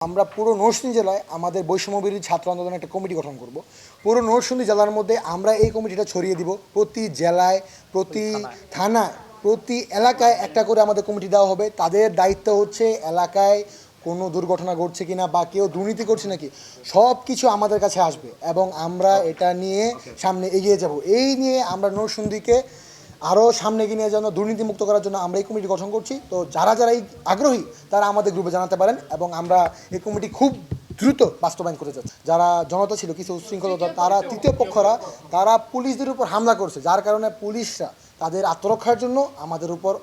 আমরা পুরো নরসিংদী জেলায় আমাদের বৈষম্যবিরোধী ছাত্র আন্দোলনের একটা কমিটি গঠন করব। পুরো নরসিংদী জেলার মধ্যে আমরা এই কমিটিটা ছড়িয়ে দিব। প্রতি জেলায়, প্রতি থানায়, প্রতি এলাকায় একটা করে আমাদের কমিটি দেওয়া হবে। তাদের দায়িত্ব হচ্ছে এলাকায় কোনো দুর্ঘটনা ঘটছে কিনা বা কেউ দুর্নীতি করছে নাকি সব কিছু আমাদের কাছে আসবে এবং আমরা এটা নিয়ে সামনে এগিয়ে যাব। এই নিয়ে আমরা নরসিংদীকে আরও সামনে এগিয়ে নিয়ে যাওয়ার দুর্নীতিমুক্ত করার জন্য আমরা এই কমিটি গঠন করছি। তো যারা যারা এই আগ্রহী তারা আমাদের গ্রুপে জানাতে পারেন এবং আমরা এই কমিটি খুব দ্রুত বাস্তবায়ন করে যাচ্ছে। যারা জনতা ছিল কিছু উচ্ছৃঙ্খলতা তারা তৃতীয় পক্ষরা তারা পুলিশদের উপর হামলা করছে, যার কারণে পুলিশরা তাদের আত্মরক্ষার জন্য আমাদের উপর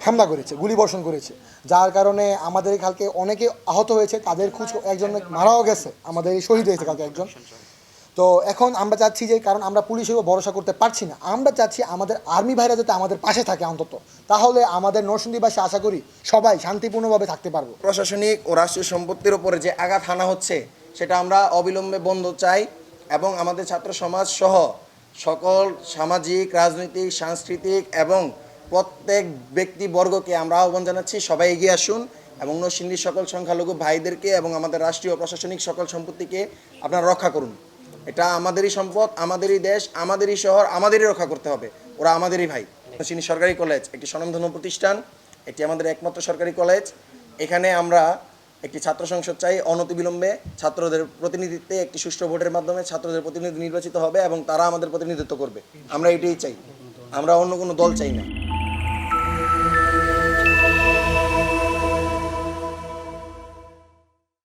হামলা করেছে, গুলিবর্ষণ করেছে, যার কারণে আমাদের কালকে অনেকে আহত হয়েছে, তাদের খোঁজ একজন মারাও গেছে, আমাদের শহীদ হয়েছে কালকে একজন। তো এখন আমরা চাচ্ছি যে কারণ আমরা পুলিশেরও ভরসা করতে পারছি না, আমরা চাচ্ছি আমাদের আর্মি ভাইরা যাতে আমাদের পাশে থাকে অন্তত, তাহলে আমাদের নরসিংদীবাসী আশা করি সবাই শান্তিপূর্ণভাবে থাকতে পারবো। প্রশাসনিক ও রাষ্ট্রীয় সম্পত্তির উপরে যে আঘাত হানা হচ্ছে সেটা আমরা অবিলম্বে বন্ধ চাই এবং আমাদের ছাত্র সমাজ সহ সকল সামাজিক, রাজনৈতিক, সাংস্কৃতিক এবং প্রত্যেক ব্যক্তিবর্গকে আমরা আহ্বান জানাচ্ছি সবাই এগিয়ে আসুন এবং নরসিংদীর সকল সংখ্যালঘু ভাইদেরকে এবং আমাদের রাষ্ট্রীয় প্রশাসনিক সকল সম্পত্তিকে আপনারা রক্ষা করুন। এটা আমাদেরই সম্পদ, আমাদেরই দেশ, আমাদেরই শহর, আমাদেরই রক্ষা করতে হবে। ওরা আমাদেরই ভাই। নরসিংদী সরকারি কলেজ একটি স্বনামধন্য প্রতিষ্ঠান, এটি আমাদের একমাত্র সরকারি কলেজ। এখানে আমরা একটি ছাত্র সংসদ চাই, অনতিবিলম্বে ছাত্রদের প্রতিনিধিত্বে একটি সুষ্ঠু ভোটের মাধ্যমে ছাত্রদের প্রতিনিধি নির্বাচিত হবে এবং তারা আমাদের প্রতিনিধিত্ব করবে। আমরা এটাই চাই, আমরা অন্য কোনো দল চাই না।